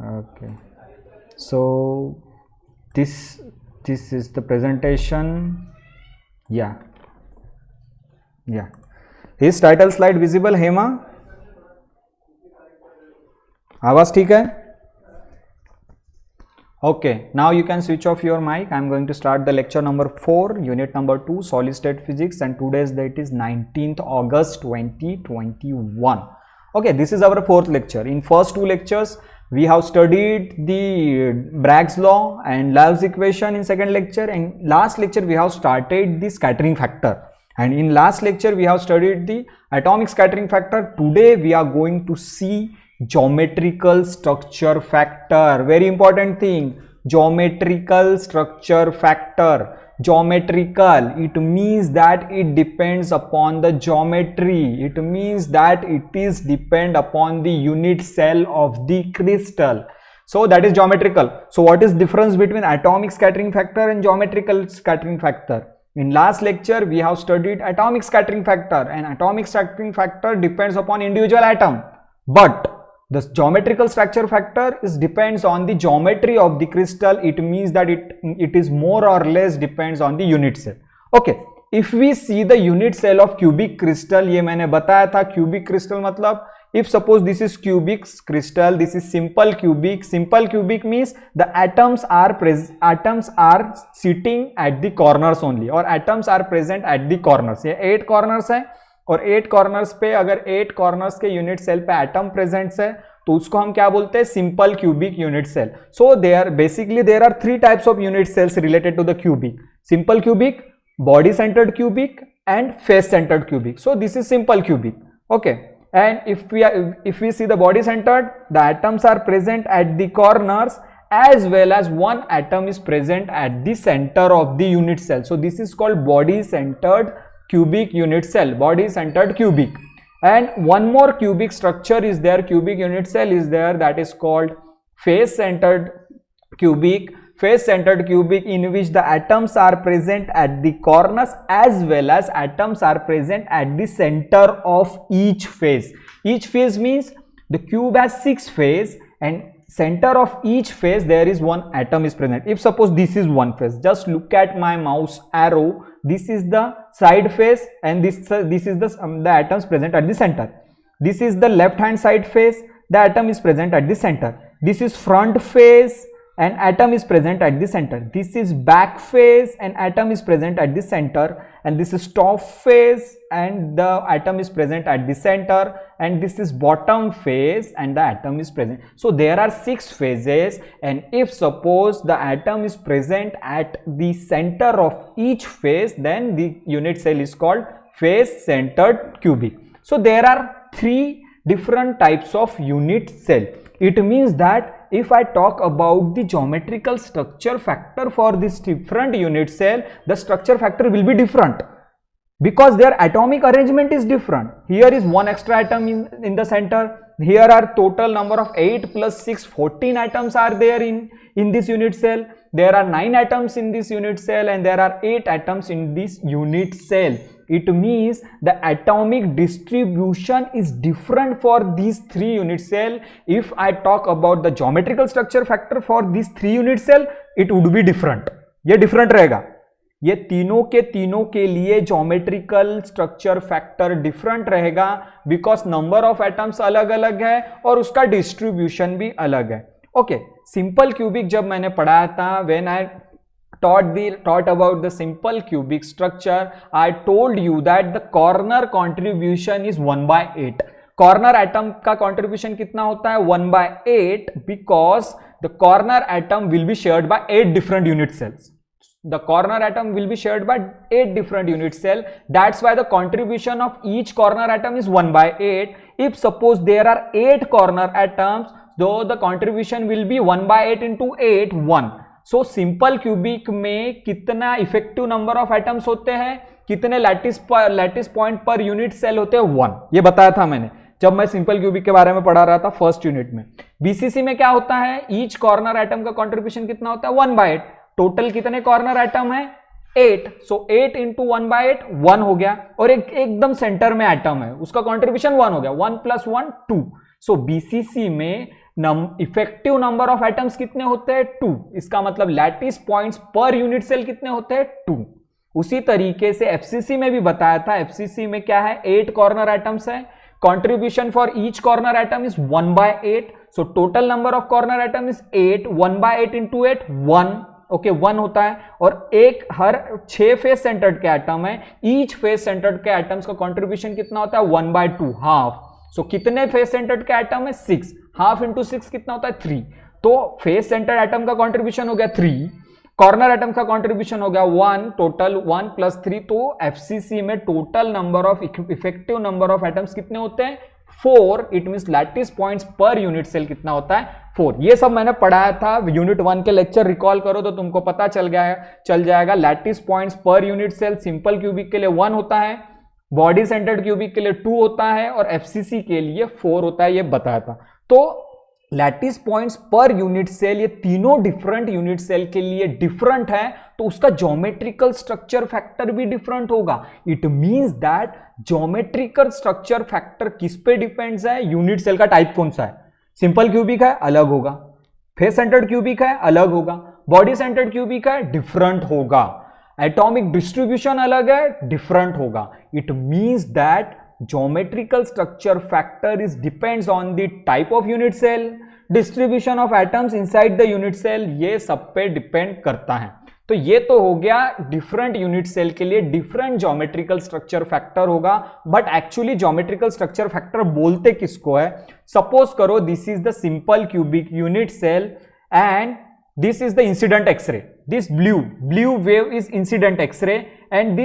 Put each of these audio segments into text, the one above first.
Okay. So this is the presentation. Yeah. Yeah. Is title slide visible, Hema? आवाज ठीक है? Okay, now you can switch off your mic. I'm going to start the lecture number 4, unit number 2, solid state physics, and today's date is 19th August 2021. Okay, this is our fourth lecture. In first two lectures, we have studied the Bragg's law and Laplace's equation in second lecture, and last lecture we have started the scattering factor. And in last lecture we have studied the atomic scattering factor. Today we are going to see geometrical structure factor. Very important thing, geometrical structure factor. Geometrical, it means that it depends upon the geometry. It means that it is depend upon the unit cell of the crystal. So that is geometrical. So what is difference between atomic scattering factor and geometrical scattering factor? In last lecture we have studied atomic scattering factor, and atomic scattering factor depends upon individual atom, but the geometrical structure factor depends on the geometry of the crystal. It means that it is more or less depends on the unit cell. Okay, if we see the unit cell of cubic crystal, ये मैंने बताया था cubic crystal मतलब, if suppose this is cubic crystal, this is simple cubic. Simple cubic means the atoms are sitting at the corners only, or atoms are present at the corners. ये 8 corners है, और 8 corners पे अगर 8 corners के unit cell पे atom presents है तो उसको हम क्या बोलते हैं? Simple cubic unit cell. So there are 3 types of unit cells related to the cubic: simple cubic, body centred cubic and face centred cubic. So this is simple cubic. Okay, and if we see the body centered, the atoms are present at the corners as well as one atom is present at the center of the unit cell. So this is called body centered cubic unit cell, body centered cubic. And one more cubic structure is there, cubic unit cell is there, that is called face centered cubic. Face centered cubic, in which the atoms are present at the corners as well as atoms are present at the center of each face. Each face means the cube has 6 faces, and center of each face there is one atom is present. If suppose this is one face, just look at my mouse arrow. This is the side face, and this is the atoms present at the center. This is the left hand side face, the atom is present at the center. This is front face, and atom is present at the center. This is back face, and atom is present at the center. And this is top face, and the atom is present at the center. And this is bottom face, and the atom is present. So there are 6 phases, and if suppose the atom is present at the center of each phase, then the unit cell is called face centered cubic. So there are 3 different types of unit cell. It means that if I talk about the geometrical structure factor for this different unit cell, the structure factor will be different because their atomic arrangement is different. Here is one extra atom in the center. Here are total number of 8 plus 6, 14 atoms are there in this unit cell. There are 9 atoms in this unit cell, and there are 8 atoms in this unit cell. It means the atomic distribution is different for these 3 unit cell. If I talk about the geometrical structure factor for these 3 unit cell, it would be different. ये different रहेगा. ये तीनों के लिए geometrical structure factor different रहेगा because number of atoms अलग अलग है और उसका distribution भी अलग है. Okay, simple cubic जब मैंने पढ़ाया था, when I taught about the simple cubic structure, I told you that the corner contribution is 1/8. Corner atom का contribution कितना होता है? 1/8, because the corner atom will be shared by 8 different unit cells. The corner atom will be shared by 8 different unit cell. That's why the contribution of each corner atom is 1/8. If suppose there are 8 corner atoms, though the contribution will be 1/8 into 8, 1. So simple cubic में कितना effective number of atoms होते हैं, कितने lattice point per unit cell होते हैं? 1. ये बताया था मैंने जब मैं सिंपल क्यूबिक के बारे में पढ़ा रहा था फर्स्ट यूनिट में. बीसीसी में क्या होता है? ईच कॉर्नर एटम का कंट्रीब्यूशन कितना होता है? 1/8. टोटल कितने कॉर्नर एटम है? 8. सो 8 इंटू 1/8 1 हो गया, और एकदम सेंटर में एटम है, उसका कंट्रीब्यूशन 1 हो गया. 1 + 1 2. सो बीसीसी में इफेक्टिव नंबर ऑफ एटम्स कितने होते हैं 2, इसका मतलब lattice points per unit cell कितने होते हैं 2। उसी तरीके से एफसीसी में भी बताया था, एफसीसी में क्या है 8 कॉर्नर एटम्स है, contribution for each corner atom is 1/8, so total number of corner atom is 8, 1/8 into 8 1, okay 1 होता है। और एक हर 6 फेस सेंटर्ड के एटम है, ईच फेस सेंटर्ड के एटम्स का कंट्रीब्यूशन कितना होता है 1/2, हाफ। सो कितने फेस सेंटर्ड के एटम है 6, हाफ इंटू 6 कितना होता है 3। तो फेस सेंटर्ड एटम का कंट्रीब्यूशन हो गया 3, कॉर्नर एटम का कंट्रीब्यूशन हो गया 1, टोटल 1 + 3। तो एफसीसी में total number of effective number of atoms कितने होते हैं 4। It means lattice points per unit cell कितना होता है 4। ये सब मैंने पढ़ाया था यूनिट 1 के लेक्चर, रिकॉल करो तो तुमको पता चल जाएगा। Lattice points per unit cell simple cubic के लिए 1 होता है, बॉडी सेंटर्ड क्यूबिक के लिए 2 होता है और एफसीसी के लिए 4 होता है, ये बताया था। तो lattice points per unit cell ये तीनों डिफरेंट यूनिट सेल के लिए डिफरेंट है, तो उसका ज्योमेट्रिकल स्ट्रक्चर फैक्टर भी डिफरेंट होगा। It means that geometrical structure factor किस पे डिपेंड्स है, यूनिट सेल का टाइप कौन सा है। सिंपल क्यूबिक है अलग होगा, फेस सेंटर्ड क्यूबिक है अलग होगा, बॉडी सेंटर्ड क्यूबिक है डिफरेंट होगा, एटॉमिक डिस्ट्रीब्यूशन अलग है डिफरेंट होगा। It means that geometrical structure factor is depends on the type of unit cell, distribution of atoms inside the unit cell, ये सब पे डिपेंड करता है। तो ये तो हो गया डिफरेंट यूनिट सेल के लिए डिफरेंट ज्योमेट्रिकल स्ट्रक्चर फैक्टर होगा। But actually geometrical structure factor बोलते किसको है, सपोज करो this is the simple cubic unit cell and this is the incident X ray, this blue wave is incident X ray and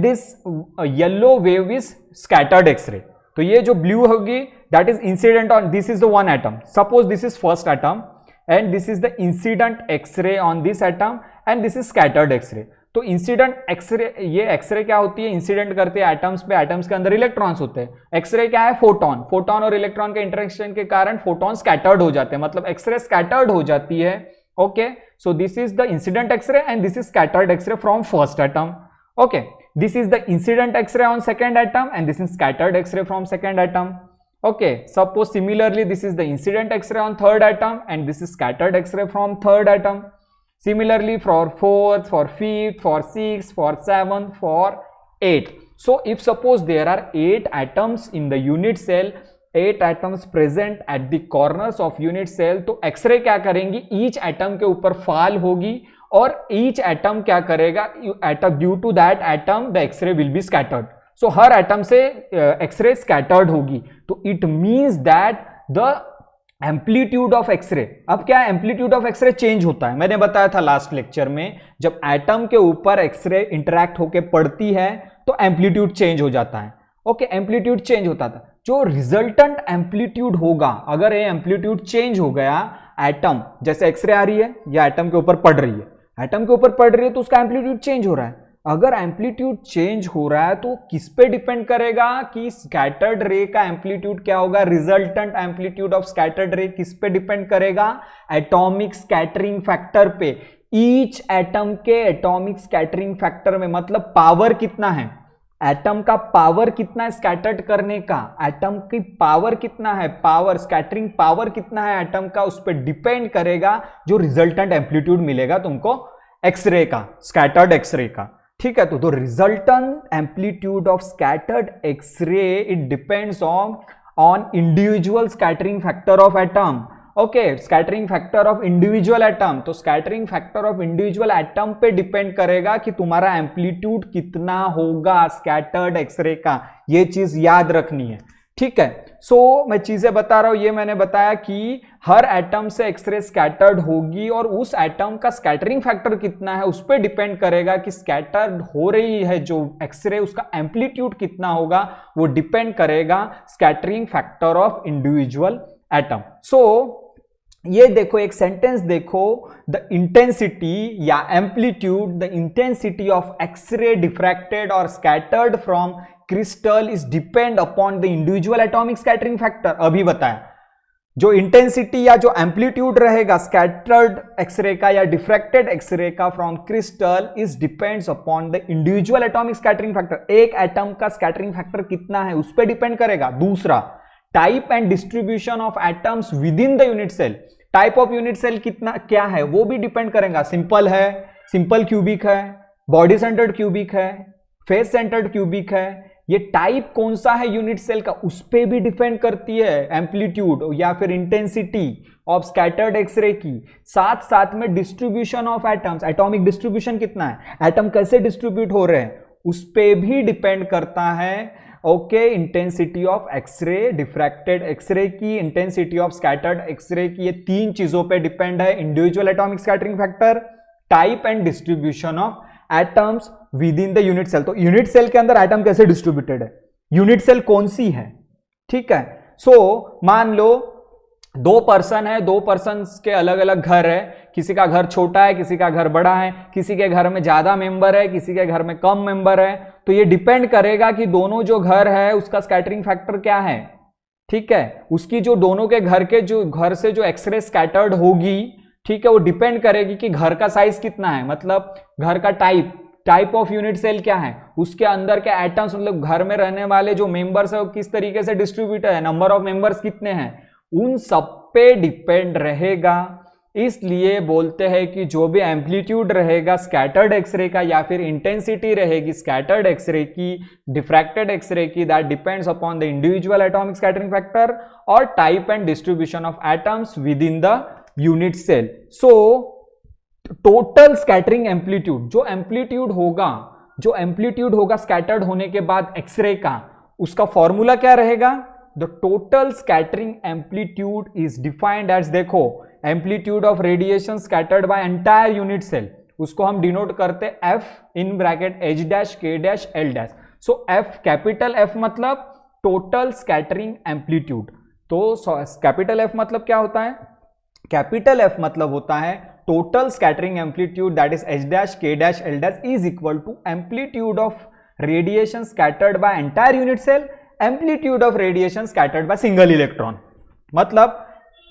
this yellow wave is scattered x ray. तो ये जो blue होगी that is incident on, this is the one atom, suppose this is first atom and this is the incident x ray on this atom and this is scattered x ray. तो incident X ray, ये X ray क्या होती है, incident करते हैं atoms पे, atoms के अंदर इलेक्ट्रॉन्स होते हैं। एक्सरे क्या है, फोटोन और इलेक्ट्रॉन के इंटरेक्शन के कारण फोटोन स्कैटर्ड हो जाते हैं, मतलब एक्सरे स्कैटर्ड हो जाती है। Okay, so this is the incident X ray and this is scattered X ray from first atom. Okay, this is the incident X-ray on second atom and this is scattered X-ray from second atom. Okay, suppose similarly this is the incident X-ray on third atom and this is scattered X-ray from third atom. Similarly for fourth, for fifth, for sixth, for seventh, for eighth. So if suppose there are 8 atoms in the unit cell, 8 atoms present at the corners of unit cell, तो X-ray क्या करेंगी, each atom के ऊपर fall होगी और each atom क्या करेगा, due to that atom the X ray will be scattered. So हर एटम से एक्सरे स्कैटर्ड होगी, तो it means that the amplitude of X ray, अब क्या है एम्पलीट्यूड ऑफ एक्सरे चेंज होता है। मैंने बताया था लास्ट लेक्चर में, जब एटम के ऊपर एक्सरे इंटरैक्ट होके पड़ती है तो एम्पलीट्यूड चेंज हो जाता है। ओके, एम्पलीट्यूड चेंज होता था, जो रिजल्टेंट एम्पलीट्यूड होगा, अगर ये एम्पलीट्यूड चेंज हो गया, एटम जैसे एक्सरे आ रही है या एटम के ऊपर पड़ रही है, एटम के ऊपर पड़ रही है तो उसका एम्पलीट्यूड चेंज हो रहा है। अगर एम्पलीट्यूड चेंज हो रहा है तो किस पे डिपेंड करेगा कि स्कैटर्ड रे का एम्पलीट्यूड क्या होगा, रिजल्टेंट एम्पलीट्यूड ऑफ स्कैटर्ड रे किस पे डिपेंड करेगा, एटॉमिक स्कैटरिंग फैक्टर पे। ईच एटम के एटॉमिक स्कैटरिंग फैक्टर में मतलब पावर कितना है, एटम का पावर कितना है स्कैटर्ड करने का, एटम की पावर कितना है, पावर स्कैटरिंग पावर कितना है एटम का, उस पर डिपेंड करेगा जो रिजल्टेंट एम्पलीट्यूड मिलेगा तुमको एक्सरे का, स्कैटर्ड एक्सरे का। ठीक है, तो resultant amplitude of scattered X-ray it depends on individual scattering factor of atom. Okay, scattering factor of individual atom, तो scattering factor of individual atom पे डिपेंड करेगा कि तुम्हारा एम्पलीट्यूड कितना होगा स्कैटर्ड एक्सरे का, ये चीज याद रखनी है। ठीक है, सो मैं चीजें बता रहा हूं, ये मैंने बताया कि हर एटम से एक्सरे स्कैटर्ड होगी और उस एटम का स्कैटरिंग फैक्टर कितना है उस पर डिपेंड करेगा कि स्कैटर्ड हो रही है जो एक्सरे, उसका एम्पलीट्यूड कितना होगा, वो डिपेंड करेगा scattering factor of individual atom. So ये देखो एक सेंटेंस देखो, द इंटेंसिटी या amplitude, the intensity of x ray diffracted और scattered from crystal is depend upon the individual atomic scattering factor. अभी बताया जो इंटेंसिटी या जो एम्पलीट्यूड रहेगा स्कैटर्ड एक्सरे का या डिफ्रैक्टेड एक्सरे का from crystal is depends upon the individual atomic scattering factor. एक एटम का स्कैटरिंग फैक्टर कितना है उस पर डिपेंड करेगा। दूसरा, type and distribution of atoms within the unit cell, type of unit cell कितना क्या है वो भी डिपेंड करेगा, सिंपल है, सिंपल क्यूबिक है, बॉडी सेंटर्ड क्यूबिक है, फेस सेंटर्ड क्यूबिक है, ये टाइप कौन सा है यूनिट सेल का उस पे भी डिपेंड करती है एम्पलीट्यूड या फिर इंटेंसिटी ऑफ स्कैटर्ड एक्सरे की, साथ साथ में distribution of atoms, atomic distribution कितना है, एटम कैसे डिस्ट्रीब्यूट हो रहे हैं उस पे भी डिपेंड करता है। Okay, intensity of x ray, diffracted x ray की, इंटेंसिटी ऑफ स्कैटर्ड एक्सरे की, ये तीन चीजों पे डिपेंड है, individual atomic scattering factor, type and distribution of atoms within the unit cell. तो यूनिट सेल के अंदर एटम कैसे डिस्ट्रीब्यूटेड है, यूनिट सेल कौन सी है, ठीक है। सो मान लो दो पर्सन है, दो पर्सन के अलग अलग घर है, किसी का घर छोटा है, किसी का घर बड़ा है, किसी के घर में ज्यादा मेंबर है, किसी के घर में कम मेंबर है, तो ये डिपेंड करेगा कि दोनों जो घर है उसका स्कैटरिंग फैक्टर क्या है, ठीक है, उसकी जो दोनों के घर से जो एक्सरे स्कैटर्ड होगी, ठीक है, वो डिपेंड करेगी कि घर का साइज कितना है, मतलब घर का टाइप ऑफ यूनिट सेल क्या है, उसके अंदर के एटम्स, मतलब घर में रहने वाले जो मेंबर्स है वो किस तरीके से डिस्ट्रीब्यूट है, नंबर ऑफ मेंबर्स कितने हैं, उन सब पे डिपेंड रहेगा। इसलिए बोलते हैं कि जो भी एम्पलीट्यूड रहेगा स्कैटर्ड एक्सरे का या फिर इंटेंसिटी रहेगी स्कैटर्ड एक्सरे की, डिफ्रैक्टेड एक्सरे की, that depends upon the individual atomic scattering factor और type and distribution of atoms within the unit cell. So total scattering amplitude, जो एम्पलीट्यूड होगा स्कैटर्ड होने के बाद एक्सरे का, उसका फॉर्मूला क्या रहेगा, the total scattering amplitude is defined as, देखो, amplitude of radiation scattered by entire unit cell, उसको हम डिनोट करते F in bracket H dash K dash L dash. So F, capital F मतलब total scattering amplitude. तो capital F मतलब क्या होता है, कैपिटल एफ मतलब होता है total scattering amplitude, that is H dash K dash L dash is equal to amplitude of radiation scattered by entire unit cell, amplitude of radiation scattered by single electron. मतलब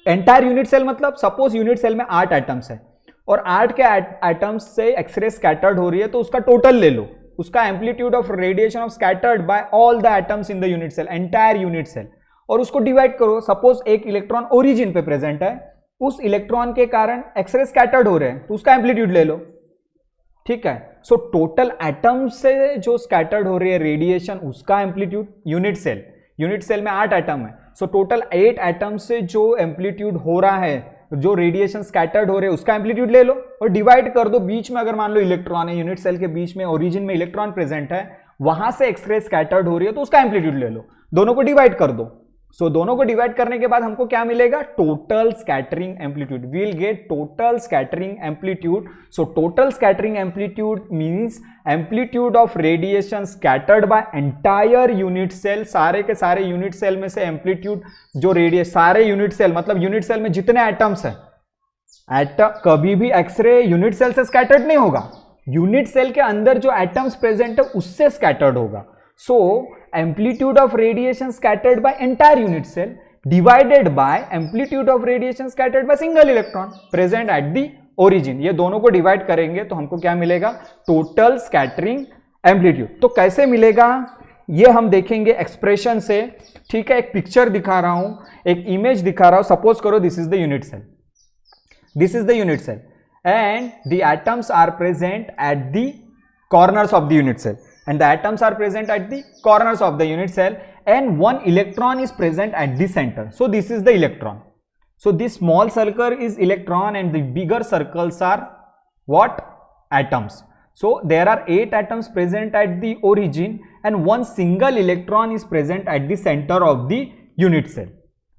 entire unit cell मतलब suppose unit cell में 8 atoms है और 8 के atoms से X ray scattered हो रही है, तो उसका टोटल ले लो, उसका amplitude of radiation of scattered by all the atoms in the unit cell, entire unit cell, और उसको डिवाइड करो। सपोज एक इलेक्ट्रॉन ओरिजिन पे प्रेजेंट है, उस इलेक्ट्रॉन के कारण एक्सरे स्कैटर्ड हो रहे हैं, तो उसका एम्पलीट्यूड ले लो, ठीक है। सो टोटल एटम से जो स्कैटर्ड हो रही है रेडिएशन, उसका एम्पलीट्यूड, यूनिट सेल में 8 एटम है, सो टोटल 8 एटम से जो एम्पलीट्यूड हो रहा है, जो रेडिएशन स्कैटर्ड हो रहे हैं, उसका एम्पलीट्यूड ले लो और डिवाइड कर दो। बीच में अगर मान लो इलेक्ट्रॉन है, यूनिट सेल के बीच में ओरिजिन में इलेक्ट्रॉन प्रेजेंट है, वहां से एक्सरे स्कैटर्ड हो रही है, तो उसका एम्पलीट्यूड ले लो, दोनों को डिवाइड कर दो। सो दोनों को डिवाइड करने के बाद हमको क्या मिलेगा, total scattering amplitude, we will get total scattering amplitude. So total scattering amplitude means amplitude of radiation scattered by entire unit cell, सारे के सारे यूनिट सेल में से एम्पलीट्यूड जो सारे यूनिट सेल, मतलब यूनिट सेल में जितने एटम्स है, कभी भी एक्सरे यूनिट सेल से स्कैटर्ड नहीं होगा, यूनिट सेल के अंदर जो एटम्स प्रेजेंट है उससे स्कैटर्ड होगा। So amplitude of radiation scattered by entire unit cell divided by amplitude of radiation scattered by single electron present at the origin, ये दोनों को डिवाइड करेंगे तो हमको क्या मिलेगा, टोटल स्कैटरिंग एम्पलीट्यूड। तो कैसे मिलेगा ये हम देखेंगे एक्सप्रेशन से, ठीक है। एक पिक्चर दिखा रहा हूं, एक इमेज दिखा रहा हूं, सपोज करो this is the unit cell, this is the unit cell and the atoms are present at the corners of the unit cell, and the atoms are present at the corners of the unit cell, and one electron is present at the center. So this is the electron. So this small circle is electron and the bigger circles are what, atoms. So there are 8 atoms present at the origin and one single electron is present at the center of the unit cell.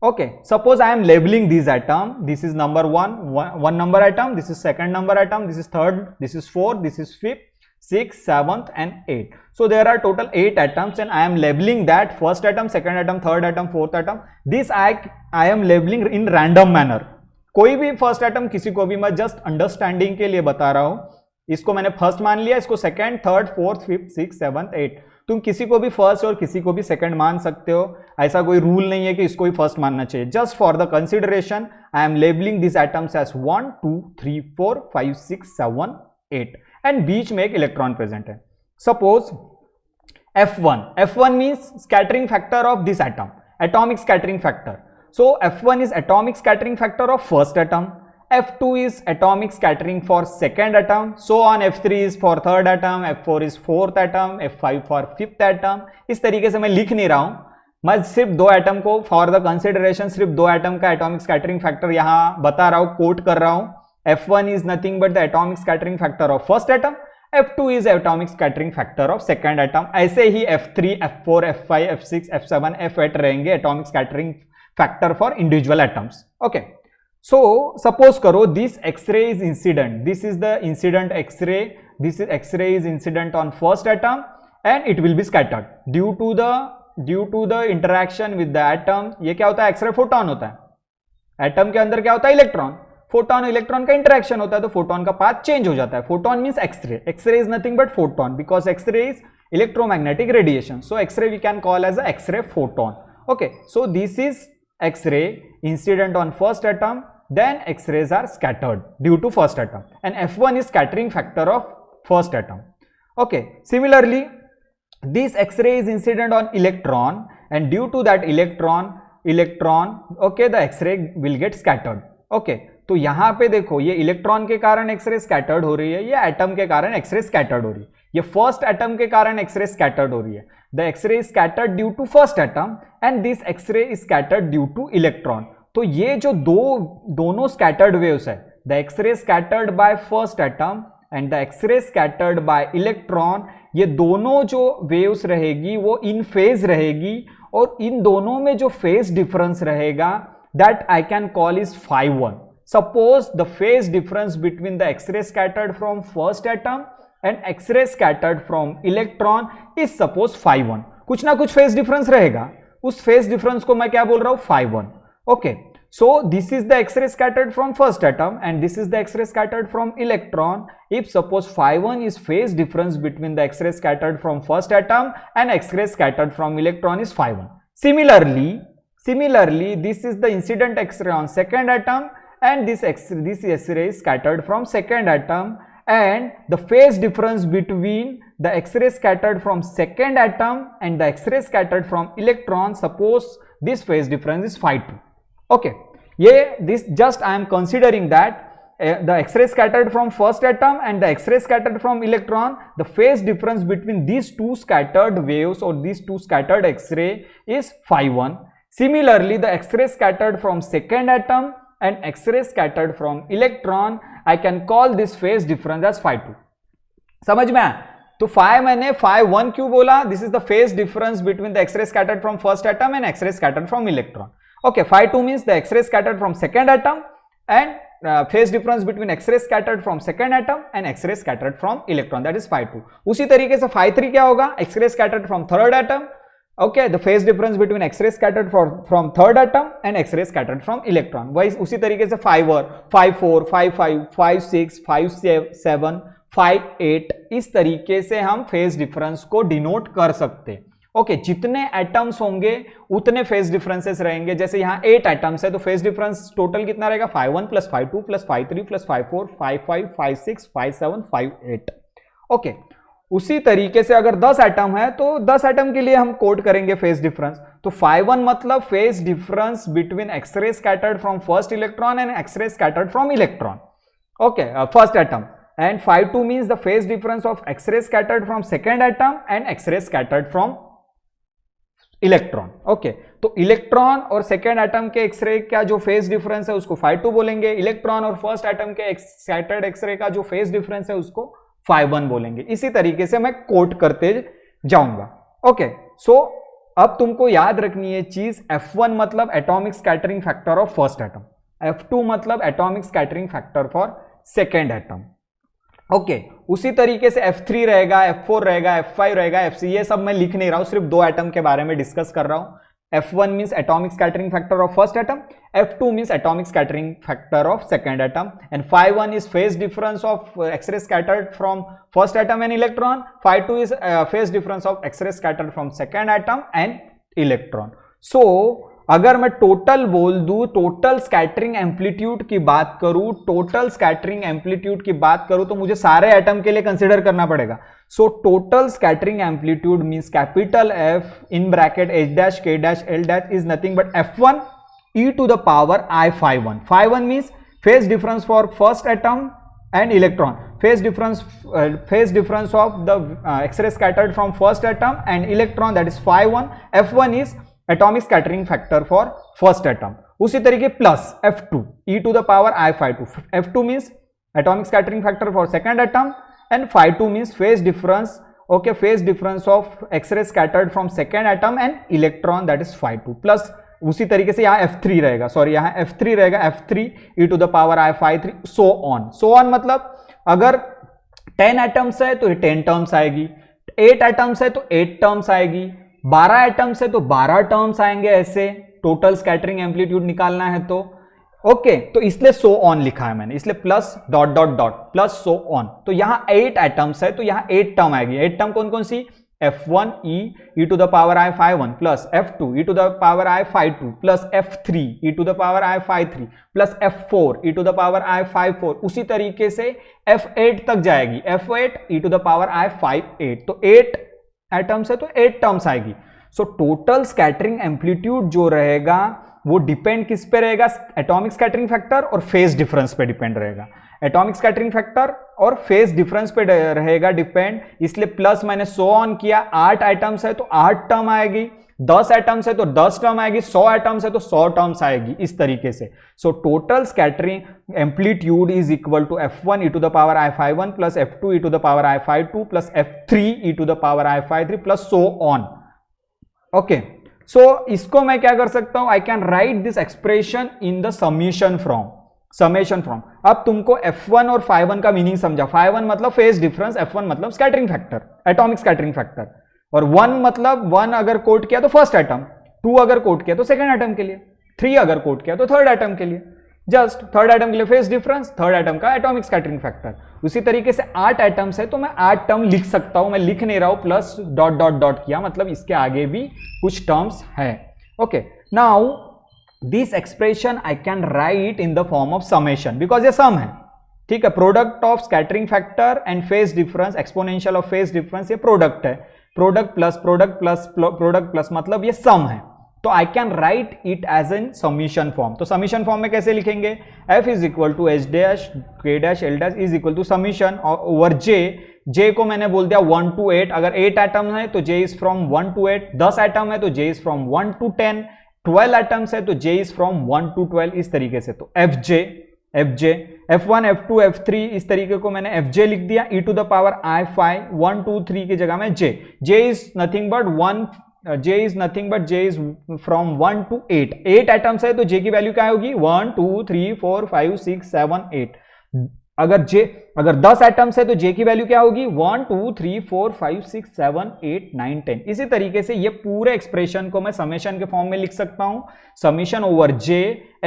Okay, suppose I am labeling these atom, this is number 1 number atom, this is second number atom, this is third, this is fourth, this is fifth, 6th, 7th and 8th. So there are total 8 atoms and I am labeling that first atom, second atom, third atom, fourth atom. This I am labeling in random manner. कोई भी first atom किसी को भी, मैं just understanding के लिए बता रहा हूं, इसको मैंने फर्स्ट मान लिया, इसको second, third, fourth, fifth, six, seventh, eight. तुम किसी को भी फर्स्ट और किसी को भी सेकंड मान सकते हो, ऐसा कोई रूल नहीं है कि इसको ही फर्स्ट मानना चाहिए। Just for the consideration I am labelling this atoms as 1 2 3 4 5 6 7 8 and बीच में एक इलेक्ट्रॉन प्रेजेंट है। Suppose F1 means scattering factor of this atom, atomic scattering factor. So F1 is atomic scattering factor of first atom, F2 is atomic scattering for second atom, so on F3 is for third atom, F4 is fourth atom, F5 for fifth atom. इस तरीके से मैं लिख नहीं रहा हूं, मैं सिर्फ दो एटम को फॉर द कंसिडरेशन सिर्फ दो एटम का एटॉमिक स्कैटरिंग फैक्टर यहां बता रहा हूं, कोट कर रहा हूं. F1 is nothing but the atomic scattering factor of first atom, F2 is atomic scattering factor of second atom. ऐसे ही F3, F4, F5, F6, F7, F8 रहेंगे atomic scattering factor for individual atoms. Okay. So suppose करो this X-ray is incident. This is the incident X-ray. This is X-ray is incident on first atom and it will be scattered due to the interaction with the atom. ये क्या होता है? X-ray photon होता है. Atom के अंदर क्या होता है? इलेक्ट्रॉन. फोटोन इलेक्ट्रॉन का इंटरेक्शन होता है तो फोटोन का पाथ चेंज हो जाता है. Photon means X ray. X ray is nothing but photon because X ray is electromagnetic radiation. So X ray we can call as a X ray photon. Okay, so this is X ray incident on first atom, then X rays are scattered due to first atom and F1 is scattering factor of first atom. Okay, similarly this X-ray is incident on electron and due to that electron, okay, the X-ray will get scattered. Okay, तो यहां पे देखो ये electron के कारण x ray scattered हो रही है, ये एटम के कारण एक्सरे स्कैटर्ड हो रही है, ये फर्स्ट एटम के कारण एक्सरे स्कैटर्ड हो रही है. The X ray is scattered due to first atom and this X ray is scattered due to electron. तो ये जो दोनों स्कैटर्ड वेव्स है, the X ray scattered by first atom and the X ray scattered by electron, ये दोनों जो वेव्स रहेगी वो इन फेज रहेगी और इन दोनों में जो फेज डिफरेंस रहेगा that I can call is phi1. Suppose the phase difference between the X-ray scattered from first atom and X-ray scattered from electron is suppose phi1. कुछ ना कुछ phase difference रहेगा, उस phase difference को मैं क्या बोल रहा हूँ? phi1. Okay, so this is the X-ray scattered from first atom and this is the X-ray scattered from electron. If suppose phi1 is phase difference between the X-ray scattered from first atom and X-ray scattered from electron is phi1. Similarly, this is the incident X-ray on second atom and this X-ray is scattered from second atom and the phase difference between the X-ray scattered from second atom and the X-ray scattered from electron, suppose this phase difference is phi2. Okay, this just I am considering that the X-ray scattered from first atom and the X-ray scattered from electron, the phase difference between these two scattered waves or these two scattered X-ray is phi1. Similarly, the X-ray scattered from second atom and X-ray scattered from electron, I can call this phase difference as phi2. समझ में आया? तो phi मैंने phi1 क्यों बोला? This is the phase difference between the X-ray scattered from first atom and X-ray scattered from electron. Okay, phi2 means the X-ray scattered from second atom and phase difference between X-ray scattered from second atom and X-ray scattered from electron, that is phi2. उसी तरीके से phi3 क्या होगा? X-ray scattered from third atom. Okay, the phase difference between X-ray scattered from third atom and X-ray scattered from electron. वही उसी तरीके से phi4, phi5, phi6, phi7, phi8 इस तरीके से हम फेज डिफरेंस को डिनोट कर सकते हैं. ओके, जितने एटम्स होंगे उतने फेज डिफरेंसेस रहेंगे. जैसे यहाँ 8 एटम्स है तो फेज डिफरेंस टोटल कितना रहेगा? phi1 plus phi2 plus phi3 plus phi4 phi5 phi6 phi7 phi8. Okay, उसी तरीके से अगर 10 एटम है तो 10 एटम के लिए हम कोड करेंगे फेज डिफरेंस. तो phi1 मतलब phase difference between X ray scattered from first electron and X ray scattered from electron. Okay, first atom. And phi2 means the phase difference of X ray scattered from second atom and X ray scattered from electron. Okay, तो electron और second atom के X ray का जो phase difference है उसको phi2 बोलेंगे. Electron और first atom के स्कैटर्ड एक्सरे का जो फेज डिफरेंस है उसको phi1 बोलेंगे. इसी तरीके से मैं कोट करते जाऊंगा. ओके, सो अब तुमको याद रखनी है चीज, F1 मतलब atomic scattering factor of first atom, F2 मतलब atomic scattering factor for second atom. Okay, उसी तरीके से F3 रहेगा, F4 रहेगा, F5 रहेगा, F6, ये सब मैं लिख नहीं रहा हूं, सिर्फ दो एटम के बारे में डिस्कस कर रहा हूं. F1 means atomic scattering factor of first atom, F2 means atomic scattering factor of second atom, and phi1 is phase difference of X-ray scattered from first atom and electron, phi2 is phase difference of X-ray scattered from second atom and electron. So अगर मैं total बोल दूं, total scattering amplitude की बात करूं, total scattering amplitude की बात करूं तो मुझे सारे एटम के लिए कंसीडर करना पड़ेगा. So total scattering amplitude means capital F in bracket H dash K dash L dash is nothing but F1 e to the power I phi 1. Phi 1 means phase difference for first atom and electron. Phase difference of the X-ray scattered from first atom and electron, that is phi 1. F1 is atomic scattering factor for first atom. उसी तरीके plus F2 e to the power I phi 2. F2 means atomic scattering factor for second atom and phi 2 means phase difference. Okay, phase difference of X-ray scattered from second atom and electron, that is phi 2. Plus उसी तरीके से यहाँ F3 रहेगा, sorry यहाँ F3 रहेगा, F3 e to the power I phi 3 so on. So on मतलब अगर 10 atoms है तो 10 टर्म्स आएगी, 8 एटम्स है तो 8 टर्म्स आएगी, 12 एटम्स है तो 12 टर्म्स आएंगे. ऐसे टोटल स्कैटरिंग एम्पलीट्यूड निकालना है तो ओके, तो इसलिए सो ऑन लिखा है मैंने, इसलिए plus dot dot dot plus so on. तो यहाँ 8 एटम्स है तो यहाँ 8 टर्म आएगी. 8 टर्म कौन कौन सी? F1 e to the power I phi 1 plus F2 e to the power I phi 2 plus F3 e to the power I phi 3 plus F4 e to the power I phi 4. उसी तरीके से F8 तक जाएगी, F8 e to the power I phi 8. तो 8 atoms है तो 8 terms आएगी. सो total scattering amplitude जो रहेगा वो डिपेंड किस पे रहेगा? एटॉमिक स्कैटरिंग फैक्टर और फेज डिफरेंस पे डिपेंड रहेगा. एटॉमिक स्कैटरिंग फैक्टर और फेज डिफरेंस पे रहेगा डिपेंड, इसलिए प्लस मैंने सो ऑन किया. 8 आइटम्स है तो 8 टर्म आएगी, 10 एटम्स है तो 10 टर्म आएगी, 100 एटम्स है तो 100 टर्म्स आएगी, इस तरीके से. So total scattering amplitude is equal to F1 e to the power I phi 1 plus F2 e to the power I phi 2 plus F3 e to the power I phi 3 plus so on. Okay, सो इसको मैं क्या कर सकता हूं? आई can write this expression in the summation from. अब तुमको F1 और phi 1 का मीनिंग समझा. phi 1 मतलब फेज डिफरेंस, F1 मतलब scattering factor, atomic scattering factor, और 1 मतलब 1 अगर कोट किया तो फर्स्ट एटम, 2 अगर कोट किया तो सेकंड एटम के लिए, 3 अगर कोट किया तो थर्ड एटम के लिए. जस्ट थर्ड एटम के लिए फेज डिफरेंस, थर्ड एटम का एटॉमिक स्कैटरिंग फैक्टर. उसी तरीके से 8 एटम्स है तो मैं 8 टर्म लिख सकता हूं. मैं लिख नहीं रहा हूं, प्लस डॉट डॉट डॉट किया, मतलब इसके आगे भी कुछ टर्म्स है. Okay, now this expression I can write in the form of summation, because ये सम है. ठीक है, product of scattering factor and phase difference, exponential of phase difference, ये प्रोडक्ट है. Product plus product plus product plus मतलब ये sum है. तो I can write it as an summation form. तो समीशन फॉर्म में कैसे लिखेंगे? F is equal to H dash K dash L dash is equal to summation over J को मैंने बोल दिया 1 to 8. अगर 8 एटम है तो J is from 1 to 8, 10 atom है तो J is from 1 to 10, 12 atoms है तो J इज फ्रॉम 1 to 12, इस तरीके से. तो FJ F1 F2 F3 इस तरीके को मैंने FJ लिख दिया. e to the power I phi 1 2 3 की जगह में J is nothing but 1, J is nothing but J is from 1 to 8. 8 atoms है तो J की वैल्यू क्या होगी? 1 2 3 4 5 6 7 8. अगर 10 एटम्स है तो J की वैल्यू क्या होगी? 1 2 3 4 5 6 7 8 9 10. इसी तरीके से ये पूरे एक्सप्रेशन को मैं समेशन के फॉर्म में लिख सकता हूं. Summation over J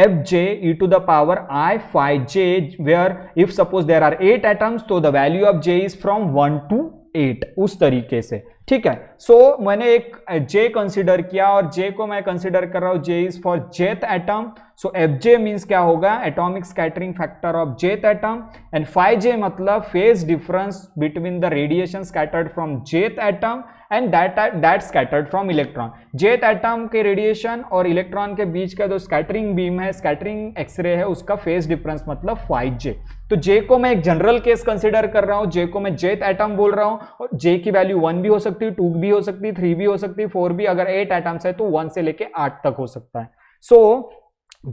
Fj e to the power I phi J, where if suppose there are 8 atoms तो the value of J is from 1 to 8, उस तरीके से. ठीक है, सो मैंने एक J कंसीडर किया और J को मैं कंसीडर कर रहा हूं J is for jth atom. So Fj means क्या होगा? Atomic scattering factor of jth atom, and phi J मतलब phase difference between the radiation scattered from jth atom and that scattered from electron. Jth atom के radiation और electron के बीच का जो scattering beam है, स्कैटरिंग एक्सरे है, उसका फेज डिफरेंस मतलब phi J. तो J को मैं एक जनरल केस कंसीडर कर रहा हूं, J को मैं जेथ एटम बोल रहा हूं, और J की वैल्यू 1 भी हो सकती है, 2 भी हो सकती है, 3 भी हो सकती है, 4 भी. अगर 8 एटम्स है तो 1 से लेके 8 तक हो सकता है. सो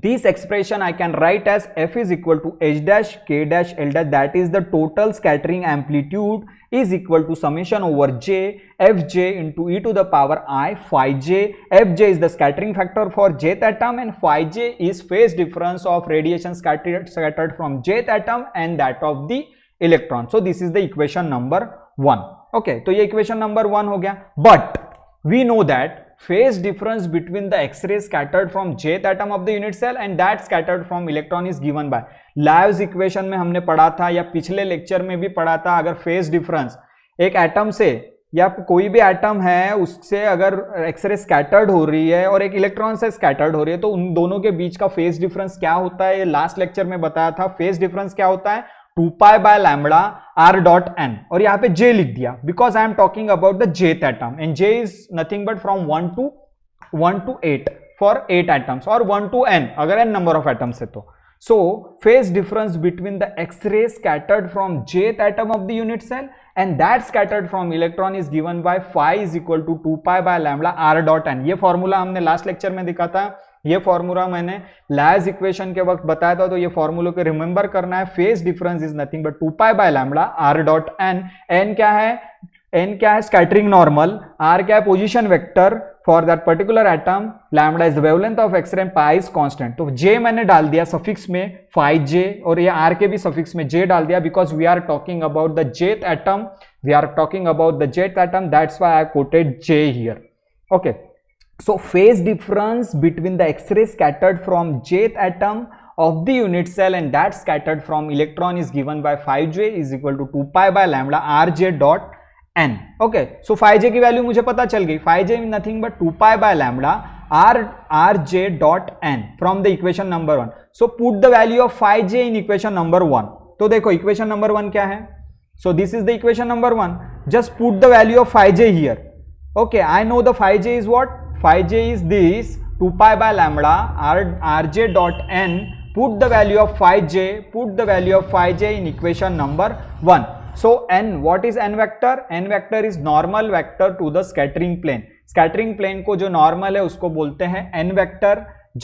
this expression I can write as F is equal to H dash K dash L dash, that is the total scattering amplitude is equal to summation over J Fj into e to the power I phi J. Fj is the scattering factor for jth atom and phi J is phase difference of radiation scattered from jth atom and that of the electron. So this is the equation number 1. Okay, तो ये equation number 1 हो गया. But we know that phase difference between the X-ray scattered from jth atom of the unit cell and that scattered from electron is given by Laves equation में हमने पढ़ा था, या पिछले लेक्चर में भी पढ़ा था. अगर फेज डिफरेंस एक एटम से या कोई भी एटम है उससे अगर एक्सरे स्कैटर्ड हो रही है और एक इलेक्ट्रॉन से स्कैटर्ड हो रही है तो उन दोनों के बीच का फेज डिफरेंस क्या होता है, ये लास्ट लेक्चर में बताया था। फेज डिफरेंस क्या होता है, 2 pi bye lambda r dot n, और यहाँ पे j लिख दिया because I am talking about the jth atom and j is nothing but from 1 to 8 for 8 atoms और 1 to n अगर n नंबर ऑफ एटम्स है तो। So phase difference between the X-ray scattered from jth atom of the unit cell and that scattered from electron is given by phi is equal to 2 pi by lambda r dot n। ये formula हमने last lecture में दिखा था, ये formula मैंने lace equation के वक्त बताया था, तो ये फॉर्मूले को रिमेंबर करना है। Phase difference is nothing but 2 pi by lambda r dot n। n क्या है, n क्या है स्कैटरिंग नॉर्मल, r क्या है position vector for that particular atom, lambda is the wavelength of x ray, pi is constant. तो j मैंने डाल दिया सफिक्स में phi j और ये r के भी सफिक्स में j डाल दिया because we are talking about the jth atom, we are talking about the jth atom, that's why I quoted j here. Okay, so phase difference between the X-ray scattered from jth atom of the unit cell and that scattered from electron is given by phi j is equal to 2 pi by lambda rj dot n। okay, so phi j की value मुझे पता चल गई, phi j is nothing but 2 pi by lambda rj dot n from the equation number 1। so put the value of phi j in equation number 1। तो देखो equation number 1 क्या है, so this is the equation number 1, just put the value of phi j here। okay, I know the phi j is what, phi j is this 2 pi by lambda rj dot n, put the value of phi j, put the value of phi j in equation number 1। so n, what is n vector, n vector is normal vector to the scattering plane। scattering plane को जो normal है उसको बोलते हैं n vector।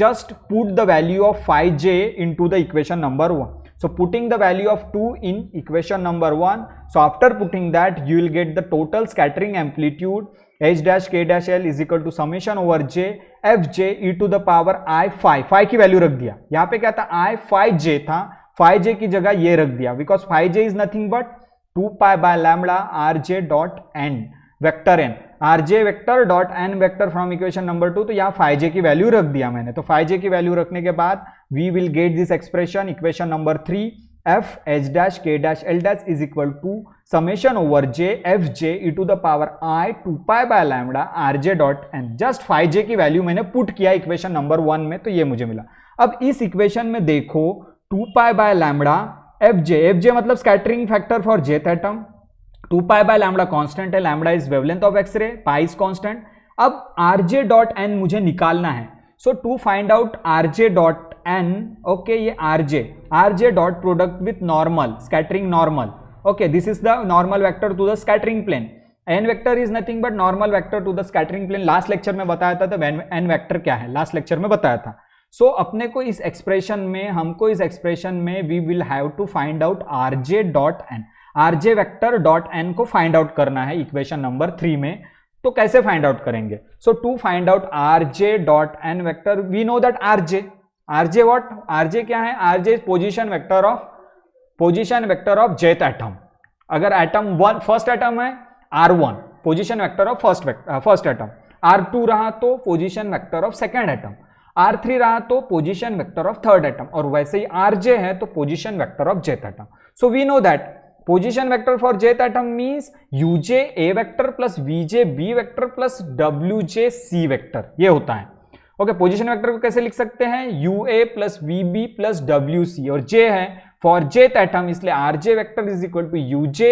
just put the value of phi j into the equation number 1। so putting the value of 2 in equation number 1, so after putting that you will get the total scattering amplitude h dash k dash l is equal to summation over j f j e to the power I phi। phi की value रख दिया, यहाँ पे क्या था I phi j था, phi j की जगह ये रख दिया because phi j is nothing but 2 pi by lambda rj dot n vector n, rj vector dot n vector from equation number 2। तो यहाँ phi j की वैल्यू रख दिया मैंने, तो phi j की वैल्यू रखने के बाद we will get this expression equation number 3 f h dash k dash l dash is equal to summation over j f j e to the power I 2 pi by lambda rj dot n। Just phi j की value मैंने put किया equation number 1 में, तो ये मुझे मिला। अब इस इक्वेशन में देखो 2 pi by lambda fj मतलब scattering factor for jth atom, 2 pi by lambda constant है, lambda is wavelength of x ray, pi is constant. अब rj डॉट n मुझे निकालना है, so to find out rj dot n, okay, ये rj dot product with normal scattering normal, okay, this is the normal vector to the scattering plane. n vector is nothing but normal vector to the scattering plane. Last lecture में बताया था, तो n vector क्या है last lecture में बताया था। सो अपने को इस एक्सप्रेशन में, हमको इस एक्सप्रेशन में we will have to find out rj dot n, rj vector dot n को फाइंड आउट करना है इक्वेशन नंबर 3 में। तो कैसे फाइंड आउट करेंगे, so to find out rj dot n vector we know that rj what, rj क्या है, rj is position vector of jth atom. अगर एटम 1 फर्स्ट एटम है r1 position vector of first atom, r2 रहा तो position vector of second atom, r3 रहा तो position vector of third atom, और वैसे ही rj है तो position vector of jth atom. So we know that position vector for jth atom means uj a vector plus vj b vector plus wj c vector, ये होता है। Okay, position vector को कैसे लिख सकते हैं, ua plus vb plus wc, और j है फॉर jth एटम, इसलिए rj vector is equal to uj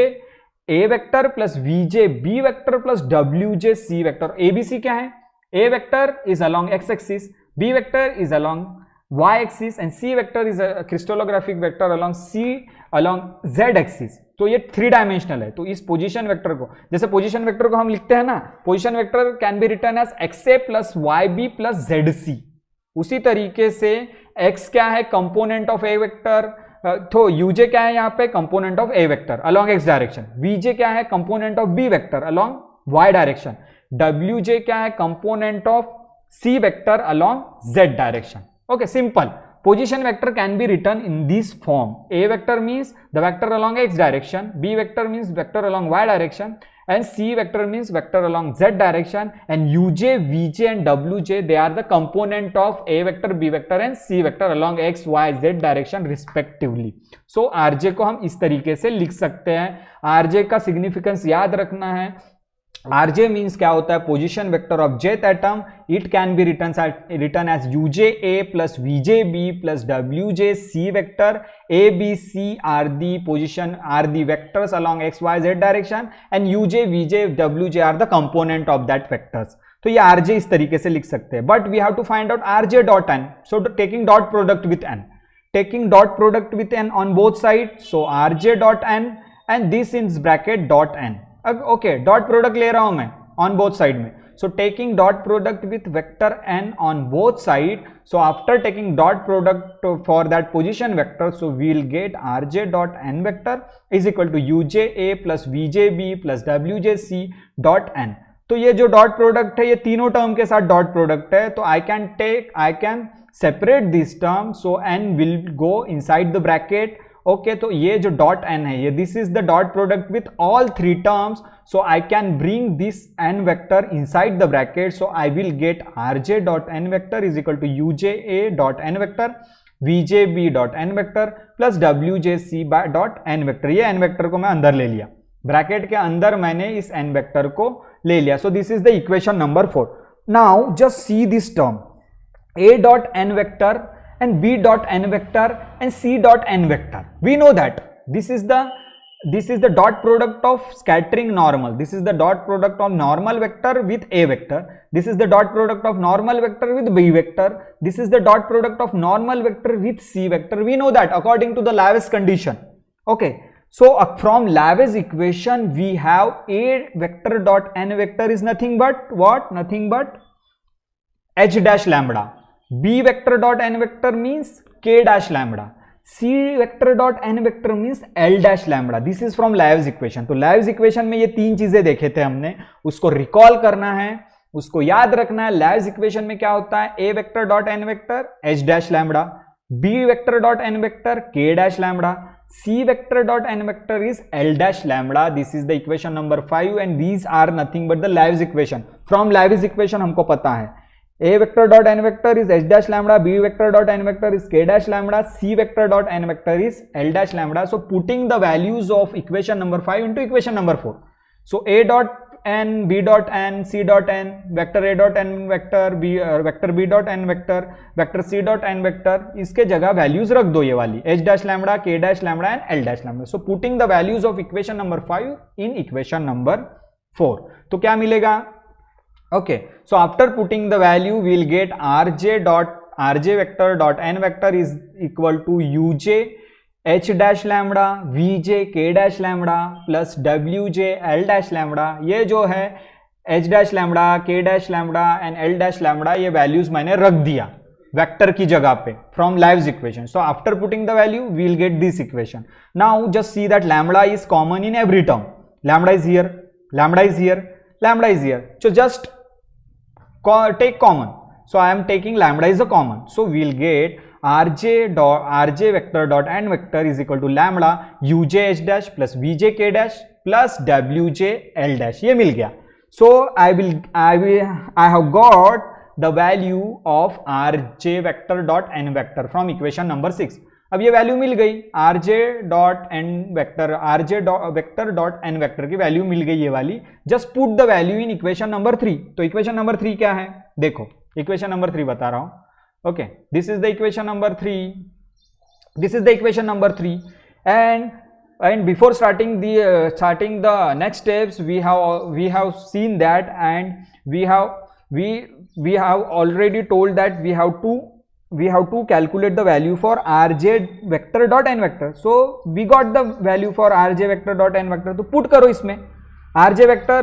a vector plus vj b vector plus wj c vector. abc क्या है, a vector is along x axis, b vector is along y axis and c vector is a crystallographic vector along z axis. तो ये 3 dimensional है। तो इस position vector को, जैसे position vector को हम लिखते हैं ना, position vector can be written as xa plus yb plus zc, उसी तरीके से x क्या है कंपोनेंट ऑफ a वेक्टर, तो uj क्या है यहाँ पे component of a vector along x direction, vj क्या है component of b vector along y direction, wj क्या है component of c vector along z direction. Okay, simple. Position vector can be written in this form. A vector means the vector along x direction, B vector means vector along y direction, and C vector means vector along z direction, and uj, vj and wj, they are the component of A vector, B vector and C vector along x, y, z direction respectively. So rj को हम इस तरीके से लिख सकते हैं। rj का significance याद रखना है, RJ मीन्स क्या होता है, position vector of jth atom. It can be written as UJA plus VJB plus WJC vector. A, B, C are the position, are the vectors along XYZ direction and UJ, VJ, WJ are the component of that vectors. तो ये RJ इस तरीके से लिख सकते हैं. But we have to find out RJ dot n. So taking dot product with n, taking dot product with n on both sides, so RJ dot n and this in bracket dot n. Okay, dot product ले रहा हूं मैं on both side में. So taking dot product with vector n on both side, so after taking dot product for that position vector, so we'll get RJ dot n vector is equal to UJA plus VJB plus WJC dot n. तो ये जो dot product है ये तीनों term के साथ dot product है. तो I can separate this term, so n will go inside the bracket. Okay, तो ये जो डॉट n है ये this is the dot product with all three terms. So I can bring this n vector inside the bracket. So I will get RJ dot n vector is equal to UJA dot n vector, VJB dot n vector plus WJC dot n vector. ये n vector को मैं अंदर ले लिया, bracket के अंदर मैंने इस n वेक्टर को ले लिया. सो this is the equation number 4. Now just see this term A dot n vector and B dot n vector and C dot n vector. We know that this is the dot product of scattering normal. This is the dot product of normal vector with A vector. This is the dot product of normal vector with B vector. This is the dot product of normal vector with C vector. We know that according to the Laplace condition. Okay. So from Laplace equation we have A vector dot n vector is nothing but what? Nothing but H dash lambda. B vector dot n vector means K dash lambda. C vector dot n vector means L dash lambda. This is from Laplace equation. तो Laplace equation में ये तीन चीजें देखे थे हमने, उसको recall करना है, उसको याद रखना है. Laplace equation में क्या होता है, A vector dot n vector H dash lambda, B vector dot n vector K dash lambda, C vector dot n vector is L dash lambda. This is the equation number 5 and these are nothing but the Laplace equation. From Laplace equation हमको पता है A vector dot n vector is H dash lambda, B vector dot n vector is K dash lambda, C vector dot n vector is L dash lambda. So putting the values of equation number 5 into equation number 4. So A dot n, B dot n, C dot n, vector A dot n vector, vector B dot n vector, vector C dot n vector, इसके जगह values रख दो ये वाली H dash lambda, K dash lambda and L dash lambda. So putting the values of equation number 5 in equation number 4. तो क्या मिलेगा? Okay, so after putting the value we will get RJ vector dot n vector is equal to UJ H dash lambda, VJ K dash lambda plus WJ L dash lambda. ये जो है H dash lambda, K dash lambda and L dash lambda ये values मैंने रख दिया vector की जगह पे from Laplace equation. So after putting the value we will get this equation. Now just see that lambda is common in every term. Lambda is here, lambda is here, lambda is here. So just take common. So I am taking lambda is a common. So we will get RJ vector dot n vector is equal to lambda UJ H dash plus VJ K dash plus WJ L dash. ये मिल गया. So I have got the value of RJ vector dot n vector from equation number 6. अब ये value मिल गई RJ dot N vector, RJ vector dot N vector की value मिल गई ये वाली. Just put the value in equation number 3. तो इक्वेशन नंबर 3 क्या है, देखो इक्वेशन नंबर 3 बता रहा हूं. Okay, this is the equation number 3. This is the equation number 3, and before starting the next steps we have seen that, and we have already told that we have to calculate the value for RJ vector dot n vector. So we got the value for RJ vector dot n vector. तो put करो इसमें RJ vector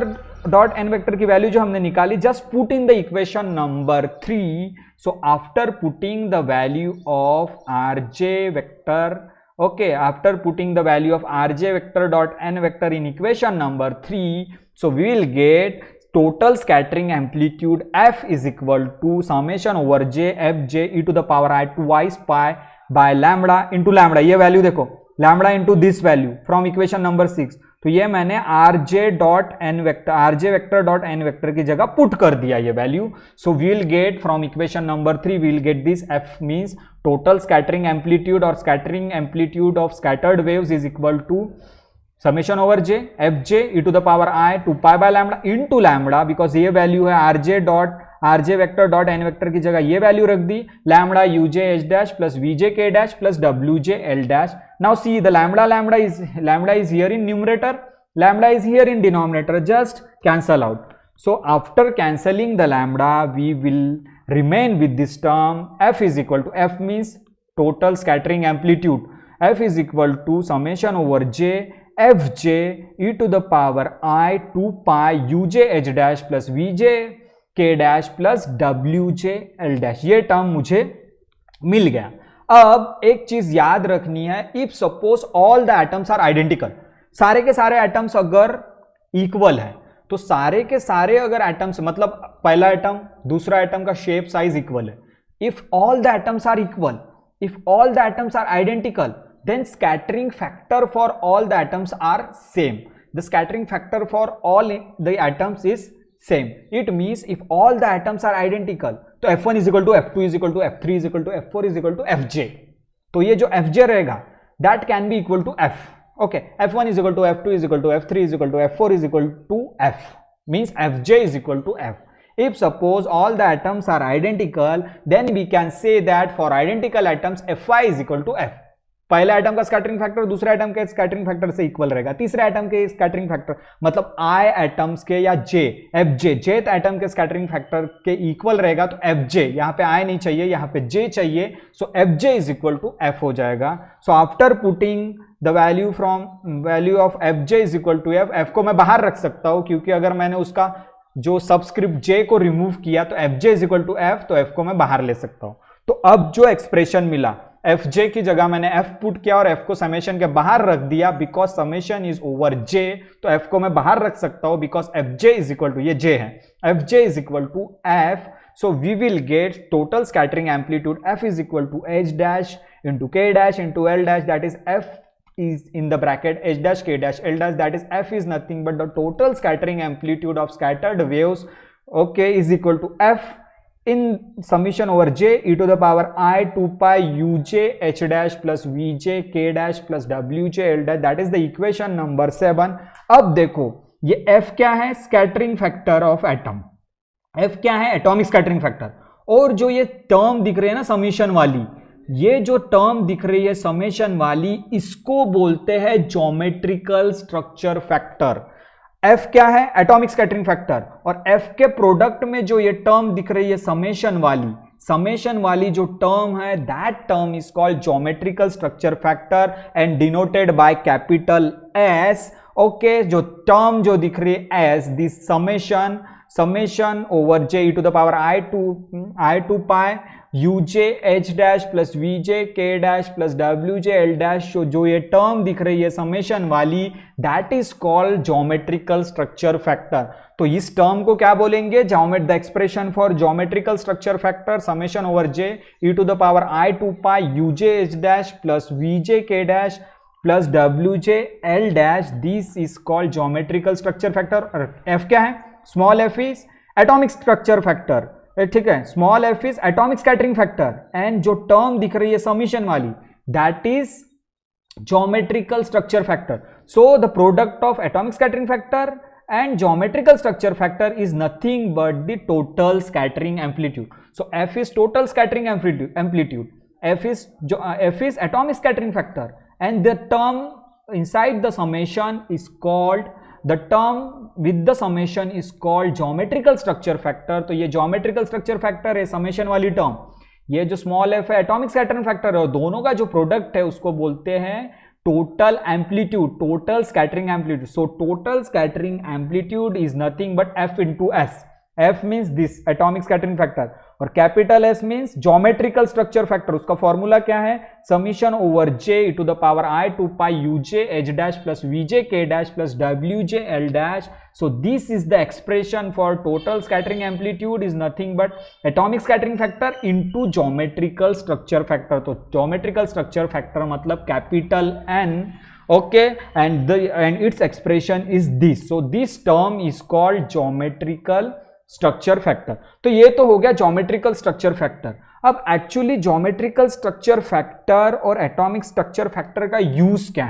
dot n vector की value जो हमने निकाली, just put in the equation number 3. So after putting the value of RJ vector, okay, after putting the value of RJ vector dot n vector in equation number 3, so we will get total scattering amplitude F is equal to summation over j fj e to the power I twice pi by lambda into lambda. ये value देखो, lambda into this value from equation number 6. तो ये मैंने RJ dot n vector, RJ vector dot n vector की जगह put कर दिया ये value. So we will get from equation number 3 we will get this F means total scattering amplitude or scattering amplitude of scattered waves is equal to summation over J F J E to the power I 2 pi by lambda into lambda, because ये वैल्यू है RJ vector dot N vector की जगह ये वैल्यू रख दी, lambda UJ H dash plus वीजे के dash plus W J L dash. Now see the lambda is here in numerator, lambda is here in denominator, just cancel out. So after cancelling the lambda, we will remain with this term. F is equal to, F means total scattering amplitude, F is equal to summation over j fj e to the power I 2 pi uj h dash plus vj k dash plus wj l dash. ये term मुझे मिल गया. अब एक चीज याद रखनी है, if suppose all the atoms are identical, सारे के सारे एटम्स अगर इक्वल है तो सारे के सारे अगर एटम्स, मतलब पहला एटम दूसरा एटम का शेप साइज इक्वल है, if all the atoms are equal, if all the atoms are identical, then scattering factor for all the atoms are same. The scattering factor for all the atoms is same. It means if all the atoms are identical, तो F1 is equal to F2 is equal to F3 is equal to F4 is equal to Fj. तो ये जो Fj रहेगा that can be equal to F. Okay, F1 is equal to F2 is equal to F3 is equal to F4 is equal to F. Means Fj is equal to F. If suppose all the atoms are identical, then we can say that for identical atoms Fi is equal to F. पहले atom का scattering factor दूसरे atom के scattering factor से equal रहेगा, तीसरे atom के scattering factor मतलब I atoms के या J Fj जेथ एटम के स्कैटरिंग फैक्टर के इक्वल रहेगा. तो Fj, यहाँ पे I नहीं चाहिए, यहाँ पे J चाहिए, so Fj is equal to F हो जाएगा. So after putting the value from value of Fj is equal to F, F को मैं बाहर रख सकता हूँ क्योंकि अगर मैंने उसका जो सबस्क्रिप्ट J को रिमूव किया तो Fj is equal to F, तो F को मैं बाहर ले सकता हूं. तो अब जो एक्सप्रेशन मिला Fj की जगह मैंने F पुट किया और F को समेशन के बाहर रख दिया, because summation is over J, तो F को मैं बाहर रख सकता हूं because Fj is equal to, ये J है, Fj is equal to F. So we will get total scattering amplitude F is equal to H dash into K dash into L dash, that is F is in the bracket H dash K dash L dash, that is F is nothing but the total scattering amplitude of scattered waves, okay, is equal to F in summation over J e to the power I 2 pi uj H dash plus Vj K dash plus Wj L dash, that is the equation number 7. अब देखो ये F क्या है, scattering factor of atom, F क्या है, atomic scattering factor. और जो ये टर्म दिख रही है ना समीशन वाली, ये जो टर्म दिख रही है समेशन वाली, इसको बोलते हैं ज्योमेट्रिकल स्ट्रक्चर फैक्टर. F क्या है, एटॉमिक स्कैटरिंग फैक्टर, और F के प्रोडक्ट में जो ये टर्म दिख रही है समेशन वाली जो टर्म है, that term is called geometrical structure factor and denoted by capital S. Okay, जो टर्म जो दिख रही है S, this summation over J e to the power I 2 pi uj h dash plus vj k dash plus wj l dash, जो ये term दिख रही है समेशन वाली, that is called geometrical structure factor. तो इस टर्म को क्या बोलेंगे, the expression for geometrical structure factor summation over j e to the power I 2 pi uj h dash plus vj k dash plus wj l dash, this is called geometrical structure factor. F क्या है, small f is atomic structure factor, ठीक है, small f is atomic scattering factor, and जो term दिख रही है summation वाली, that is geometrical structure factor. So the product of atomic scattering factor and geometrical structure factor is nothing but the total scattering amplitude. So f is total scattering amplitude, f is atomic scattering factor, and the term inside the summation is called, the term with the summation is called geometrical structure factor. तो ये geometrical structure factor है summation वाली term, ये जो small f है atomic scattering factor है, और दोनों का जो प्रोडक्ट है उसको बोलते हैं total amplitude, total scattering amplitude. So total scattering amplitude is nothing but f into s. F means this atomic scattering factor और capital S means geometrical structure factor. उसका फॉर्मूला क्या है, summation over J to the power I 2 pi uj h dash plus vj k dash plus wj l dash. So this is the expression for total scattering amplitude is nothing but atomic scattering factor into geometrical structure factor. तो geometrical structure factor मतलब capital N. Okay, and its expression is this. So this term is called geometrical structure factor. तो ये तो हो गया geometrical structure factor. अब actually geometrical structure factor और atomic structure factor का यूज क्या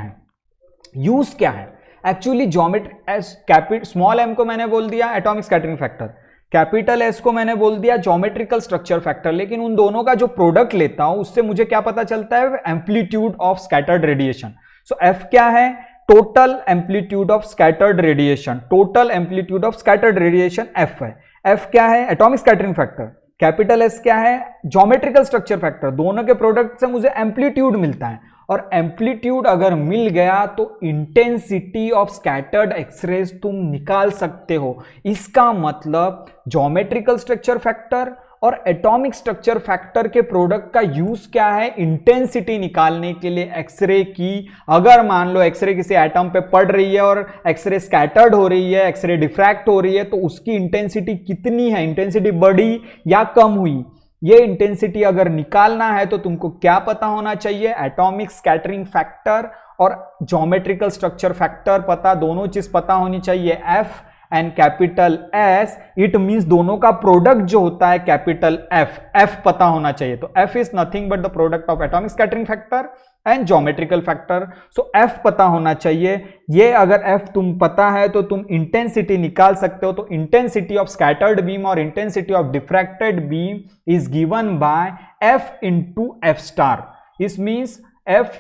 है, एक्चुअली ज्योमेट्री स्मॉल m को मैंने बोल दिया atomic scattering factor, capital S को मैंने बोल दिया ज्योमेट्रिकल स्ट्रक्चर फैक्टर, लेकिन उन दोनों का जो प्रोडक्ट लेता हूं उससे मुझे क्या पता चलता है, amplitude of scattered radiation. So F क्या है, total amplitude of scattered radiation, total amplitude of scattered radiation F है। F क्या है, atomic scattering factor, capital S क्या है, ज्योमेट्रिकल स्ट्रक्चर फैक्टर। दोनों के प्रोडक्ट से मुझे एम्पलीट्यूड मिलता है, और एम्पलीट्यूड अगर मिल गया तो इंटेंसिटी ऑफ स्कैटर्ड एक्सरेज तुम निकाल सकते हो। इसका मतलब ज्योमेट्रिकल स्ट्रक्चर फैक्टर और एटॉमिक स्ट्रक्चर फैक्टर के प्रोडक्ट का यूज क्या है, इंटेंसिटी निकालने के लिए एक्सरे की। अगर मान लो एक्सरे किसी एटम पे पड़ रही है और एक्सरे स्कैटर्ड हो रही है, एक्सरे डिफ्रैक्ट हो रही है, तो उसकी इंटेंसिटी कितनी है, इंटेंसिटी बढ़ी या कम हुई, ये इंटेंसिटी अगर निकालना है तो तुमको क्या पता होना चाहिए, एटॉमिक स्कैटरिंग फैक्टर और ज्योमेट्रिकल स्ट्रक्चर फैक्टर पता, दोनों चीज पता होनी चाहिए। F and capital S, it means दोनों का प्रोडक्ट जो होता है कैपिटल F पता होना चाहिए। तो F is nothing but the product of atomic scattering factor and geometrical factor. So F पता होना चाहिए। ये अगर F तुम पता है तो तुम इंटेंसिटी निकाल सकते हो। तो इंटेंसिटी ऑफ स्कैटर्ड बीम और intensity of diffracted beam is given by F into F star. Is means F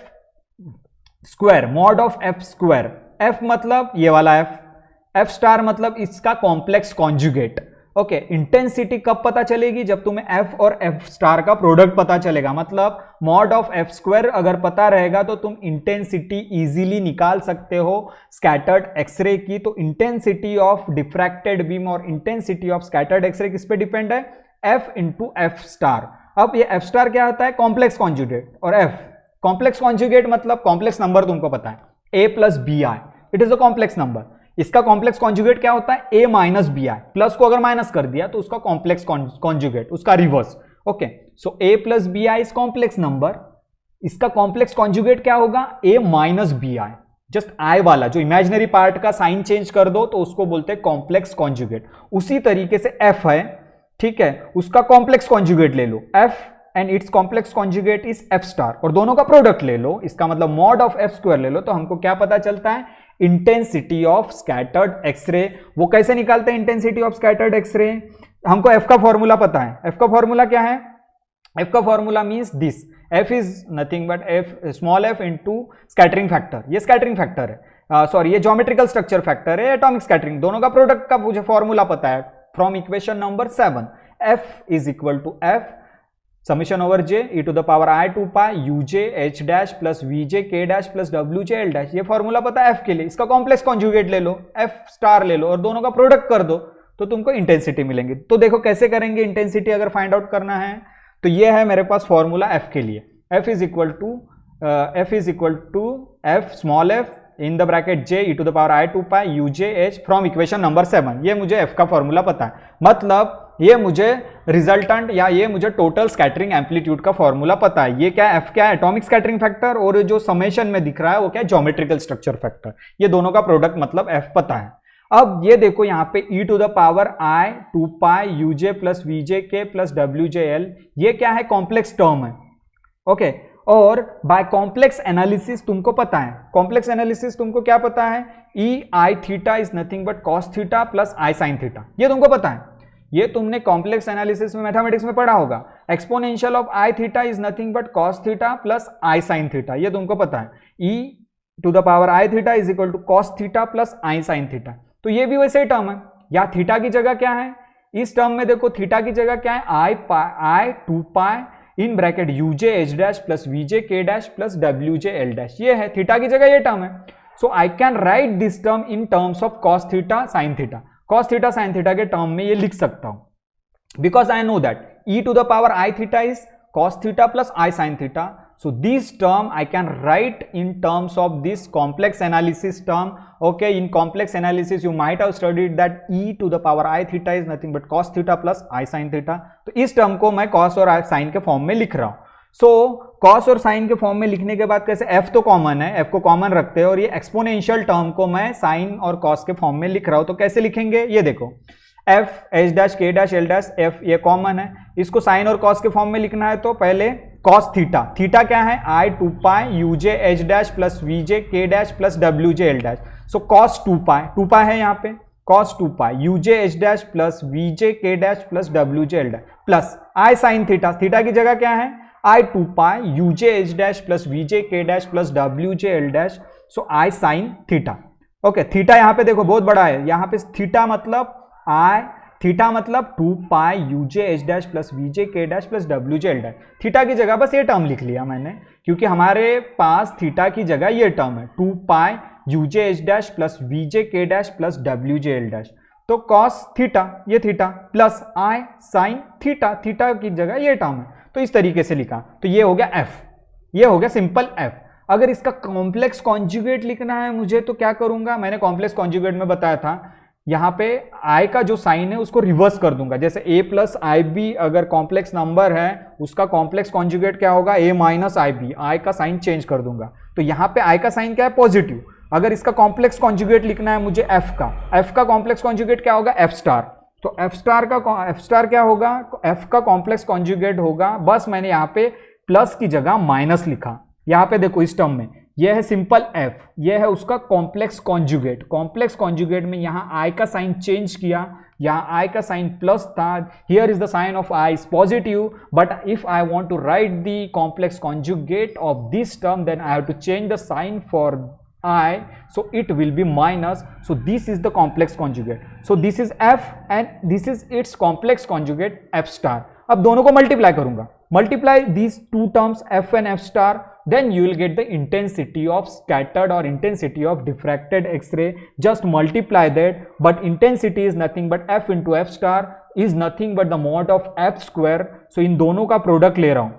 square, mod of F square. F मतलब ये वाला F स्टार मतलब इसका कॉम्प्लेक्स कॉन्जुगेट। ओके, इंटेंसिटी कब पता चलेगी, जब तुम्हें F और F स्टार का प्रोडक्ट पता चलेगा। मतलब मॉड ऑफ F स्क्वायर अगर पता रहेगा तो तुम इंटेंसिटी इजीली निकाल सकते हो स्कैटर्ड एक्सरे की। तो इंटेंसिटी ऑफ डिफ्रैक्टेड बीम और इंटेंसिटी ऑफ स्कैटर्ड एक्सरे किस पे डिपेंड है, F इंटू F स्टार। अब ये F स्टार क्या होता है, कॉम्प्लेक्स कॉन्जुगेट। और F कॉम्प्लेक्स कॉन्जुगेट मतलब कॉम्प्लेक्स नंबर तुमको पता है, A plus B I, it is a complex number. इसका कॉम्प्लेक्स कॉन्जुगेट क्या होता है, A minus B I, plus को अगर माइनस कर दिया तो उसका कॉम्प्लेक्स कॉन्जुगेट, उसका reverse. Okay, so A plus B I is complex number, इसका कॉम्प्लेक्स कॉन्जुगेट क्या होगा, A minus B I. Just I वाला जो इमेजिनरी पार्ट का साइन चेंज कर दो तो उसको बोलते हैं कॉम्प्लेक्स कॉन्जुगेट। उसी तरीके से F है, ठीक है, उसका कॉम्प्लेक्स कॉन्जुगेट ले लो, F and it's complex conjugate is F star, और दोनों का प्रोडक्ट ले लो, इसका मतलब मॉड ऑफ F स्क्वायर ले लो। तो हमको क्या पता चलता है, इंटेंसिटी ऑफ स्कैटर्ड एक्सरे। वो कैसे निकालते हैं इंटेंसिटी ऑफ स्कैटर्ड एक्सरे, हमको F का फॉर्मूला पता है। F का फॉर्मूला क्या है, F का formula means this, F is nothing but F small f into scattering factor. ये स्कैटरिंग फैक्टर है, सॉरी ये ज्योमेट्रिकल स्ट्रक्चर फैक्टर है, एटॉमिक स्कैटरिंग, दोनों का प्रोडक्ट का मुझे फॉर्मूला पता है from equation number 7। F is equal to F summation over J e to the power I 2 pi UJ H dash plus VJ K dash plus WJ L dash. ये formula पता है F के लिए, इसका complex conjugate ले लो, F star ले लो और दोनों का प्रोडक्ट कर दो तो तुमको इंटेंसिटी मिलेंगी। तो देखो कैसे करेंगे इंटेंसिटी अगर फाइंड आउट करना है, तो ये है मेरे पास फॉर्मूला F के लिए। F is equal to F small f in the bracket J e to the power I 2 pi UJ H from equation number 7। ये मुझे F का फॉर्मूला पता है, मतलब ये मुझे रिजल्टेंट या ये मुझे टोटल स्कैटरिंग एम्पलीट्यूड का फॉर्मूला पता है। ये क्या है, F क्या है, एटॉमिक स्कैटरिंग फैक्टर, और जो समेशन में दिख रहा है वो क्या है, ज्योमेट्रिकल स्ट्रक्चर फैक्टर। ये दोनों का प्रोडक्ट मतलब F पता है। अब ये देखो यहाँ पे e to the power I 2 pi UJ plus VJ K plus WJ L, ये क्या है, कॉम्प्लेक्स टर्म है। ओके, और बाय कॉम्प्लेक्स एनालिसिस तुमको पता है, कॉम्प्लेक्स एनालिसिस तुमको क्या पता है, E I theta is nothing but cos theta plus I sine theta, ये तुमको पता है। ये तुमने कॉम्प्लेक्स एनालिसिस में मैथमेटिक्स में पढ़ा होगा। Exponential of I theta is nothing but cos theta plus I sine theta, ये तुमको पता है। E to the power I theta is equal to cos theta plus I sine theta. तो ये भी वैसे ही टर्म है। या थीटा की जगह क्या है, इस टर्म में देखो थीटा की जगह क्या है, I 2 pi in bracket UJ H dash plus VJ K dash plus WJ L dash, ये है थीटा की जगह ये टर्म है। So I can write this term in terms of cos theta sine theta. Cos theta sine theta के term में ये लिख सकता हूं, because I know that e to the power I theta is cos theta plus I sin theta. So this term I can write in terms of this complex analysis term. Okay, in complex analysis you might have studied that e to the power I theta is nothing but cos theta plus I sin theta. तो इस term को मैं cos और sin के form में लिख रहा हूँ. सो cos और sin के फॉर्म में लिखने के बाद कैसे, f तो कॉमन है, f को कॉमन रखते हैं और ये एक्सपोनेंशियल टर्म को मैं sin और cos के फॉर्म में लिख रहा हूँ. तो कैसे लिखेंगे ये देखो, f h dash k dash l dash f ये कॉमन है, इसको sin और cos के फॉर्म में लिखना है तो पहले cos थीटा, थीटा क्या है I 2 pi uj h dash plus vj k dash plus wj l dash. So cos 2 pi है यहाँ पे, cos 2 pi यूजे H dash plus वीजे के डैश प्लस डब्ल्यूजे l dash plus i sine theta, theta की जगह क्या है i 2 pi यूजे H dash plus वीजे के डैश प्लस डब्ल्यूजे l dash, so i sine theta. Okay, theta यहाँ पे देखो बहुत बड़ा है, यहाँ पे थीटा मतलब आई, थीटा मतलब 2 पाई यूजे एच डैश प्लस वीजे के डैश प्लस डब्ल्यूजे एल डैश। थीटा की जगह बस ये टर्म लिख लिया मैंने, क्योंकि हमारे पास थीटा की जगह ये टर्म है 2 पाई यूजे एच डैश प्लस वीजे के डैश प्लस डब्ल्यूजे एल डैश। तो कॉस थीटा ये theta plus i sine theta, theta की जगह ये टर्म है, तो इस तरीके से लिखा। तो ये हो गया एफ, ये हो गया सिंपल एफ। अगर इसका कॉम्प्लेक्स कॉन्जुगेट लिखना है मुझे तो क्या करूंगा, मैंने कॉम्प्लेक्स कॉन्जुगेट में बताया था, यहाँ पे आई का जो साइन है उसको रिवर्स कर दूंगा। जैसे a प्लस आई बी अगर कॉम्प्लेक्स नंबर है उसका कॉम्प्लेक्स कॉन्जुगेट क्या होगा, a माइनस आई बी, आई का साइन चेंज कर दूंगा। तो यहाँ पे आई का साइन क्या है पॉजिटिव। अगर इसका कॉम्प्लेक्स कॉन्जुगेट लिखना है मुझे f का कॉम्प्लेक्स कॉन्जुगेट क्या होगा f स्टार। तो f स्टार क्या होगा, f का कॉम्प्लेक्स कॉन्जुगेट होगा, बस मैंने यहाँ पे प्लस की जगह माइनस लिखा। यहाँ पे देखो इस टर्म में यह है सिंपल f, यह है उसका कॉम्प्लेक्स कॉन्जुगेट। कॉम्प्लेक्स कॉन्जुगेट में यहाँ i का साइन चेंज किया, यहाँ i का साइन प्लस था, here is the sign of i is positive, but if I want to write the complex conjugate of this term then I have to change the sign for I, so it will be minus, so this is the complex conjugate, so this is f and this is its complex conjugate f star। अब दोनों को multiply करूंगा, multiply these two terms f and f star, then you will get the intensity of scattered or intensity of diffracted X-ray, just multiply that, but intensity is nothing but f into f star is nothing but the mod of f square। so इन दोनों का product ले रहा हूं,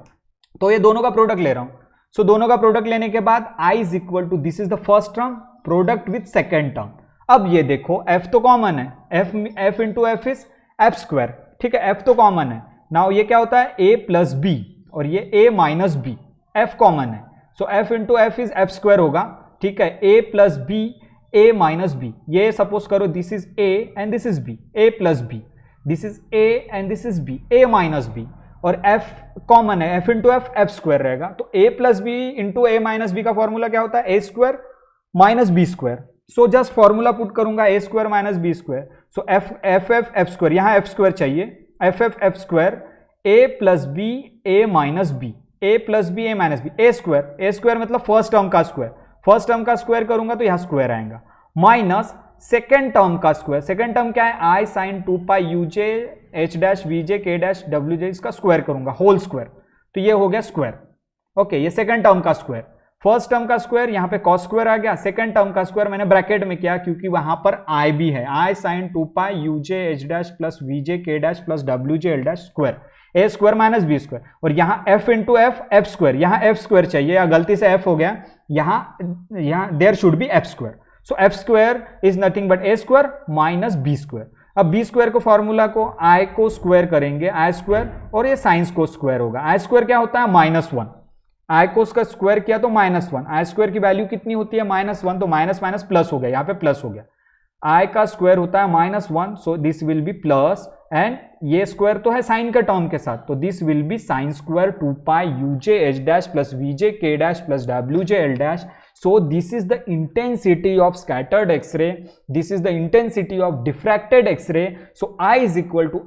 तो ये दोनों का product ले रहा हूं, सो दोनों का प्रोडक्ट लेने के बाद i is equal to this is the first term product with second term. अब ये देखो f तो कॉमन है, f into F is F square, ठीक है, f तो कॉमन है। नाउ ये क्या होता है a प्लस बी और ये a minus B, f common है, so f into F is F square होगा, ठीक है, a plus B a minus B, ये सपोज करो this is a and this is b, a plus B, this is a and this is b, a minus B, और f common है, f into F F square रहेगा। तो a plus B into A minus B का formula क्या होता है, a square minus B square. So just formula put करूंगा a square minus B square, so F square, यहाँ F square चाहिए, F square a plus B A minus B, A plus B A minus B, A square मतलब first term का square, first term का square करूंगा तो यहाँ square आएगा, minus second term का स्क्वायर, सेकेंड टर्म क्या है आई साइन 2 पाई यूजे एच डैश वीजे के डैश डब्ल्यूजे, इसका स्क्वायर करूंगा होल स्क्वायर, तो ये हो गया स्क्वायर। ओके, ये सेकंड टर्म का स्क्वायर, फर्स्ट टर्म का स्क्वायर, यहाँ पे कॉस स्क्वायर आ गया, सेकंड टर्म का स्क्वायर मैंने ब्रैकेट में किया क्योंकि वहां पर आई भी है, आई sine 2 pi यूजे H dash plus वीजे के डैश प्लस डब्ल्यूजे l dash square, a square minus B square, और यहाँ एफ इंटू एफ स्क्वायर, यहाँ एफ स्क्वायर चाहिए या गलती से एफ हो गया, यहाँ there should be F square, so F square is nothing but A square minus B square. अब बी स्क्वायर को फॉर्मूला को आई को स्क्वायर करेंगे, आई स्क्वायर, और ये साइंस को स्क्वायर होगा, आई स्क्वायर क्या होता है -1, आई को उसका स्क्वायर किया तो -1, आई स्क्वायर की वैल्यू कितनी होती है -1, तो माइनस माइनस प्लस हो गया, यहाँ पे प्लस हो गया, आई का स्क्वायर होता है -1, so this will be plus, and ये स्क्वायर तो है साइन का टर्म के साथ, तो this will be sine square 2 pi यूजे H dash plus वीजे के डैश प्लस डब्ल्यूजे l dash. So this is the intensity of scattered X-ray. This is the intensity of diffracted X-ray. So I is equal to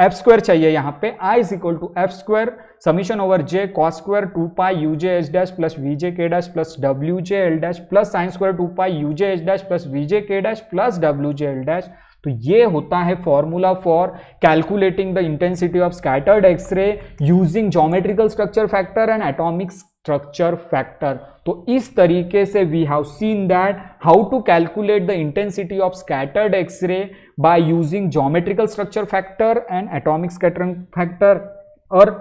f square चाहिए यहाँ पे, I is equal to f square summation over j cos square 2 pi uj h dash plus vj k dash plus wj l dash plus sin square 2 pi uj h dash plus vj k dash plus wj l dash। तो ये होता है formula for calculating the intensity of scattered X-ray using geometrical structure factor and atomic structure factor. तो इस तरीके से we have seen that how to calculate the intensity of scattered X-ray by using geometrical structure factor and atomic scattering factor. और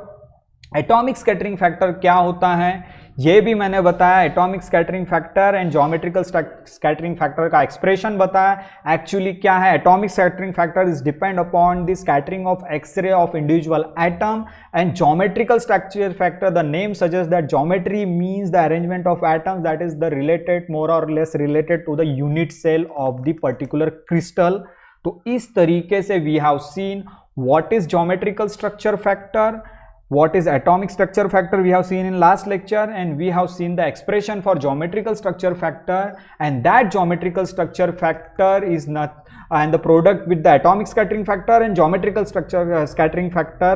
atomic scattering factor क्या होता है ये भी मैंने बताया, atomic scattering factor and geometrical scattering factor का expression बताया। एक्चुअली क्या है, atomic scattering factor is depend upon the scattering of X-ray of individual atom, and geometrical structure factor the name suggest that geometry means the arrangement of atoms that is the related more और less related to the unit cell of the particular crystal. तो इस तरीके से we have seen what is geometrical structure factor, what is atomic structure factor we have seen in last lecture, and we have seen the expression for geometrical structure factor, and that geometrical structure factor is not and the product with the atomic scattering factor and geometrical structure scattering factor.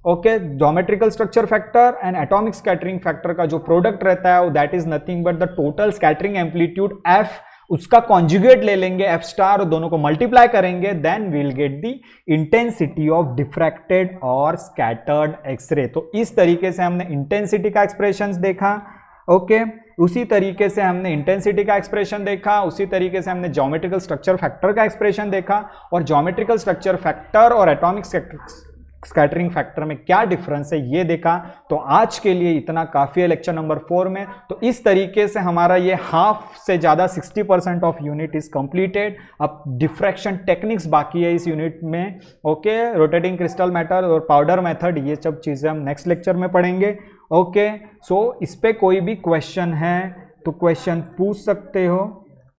Okay, geometrical structure factor and atomic scattering factor का जो product रहता है that is nothing but the total scattering amplitude f, उसका conjugate ले लेंगे F star और दोनों को मल्टीप्लाई करेंगे, then will get the intensity of diffracted और स्कैटर्ड एक्सरे। तो इस तरीके से हमने इंटेंसिटी का एक्सप्रेशन देखा। ओके, उसी तरीके से हमने इंटेंसिटी का एक्सप्रेशन देखा, उसी तरीके से हमने ज्योमेट्रिकल स्ट्रक्चर फैक्टर का एक्सप्रेशन देखा, और ज्योमेट्रिकल स्ट्रक्चर फैक्टर और एटॉमिक स्कैटरिंग फैक्टर में क्या डिफरेंस है ये देखा। तो आज के लिए इतना काफ़ी है लेक्चर नंबर 4 में। तो इस तरीके से हमारा ये हाफ से ज़्यादा 60% ऑफ यूनिट इज कंप्लीटेड। अब डिफ्रैक्शन टेक्निक्स बाकी है इस यूनिट में। ओके, रोटेटिंग क्रिस्टल मैटर और पाउडर मेथड, ये सब चीज़ें हम नेक्स्ट लेक्चर में पढ़ेंगे। ओके, सो इस पर कोई भी क्वेश्चन है तो क्वेश्चन पूछ सकते हो।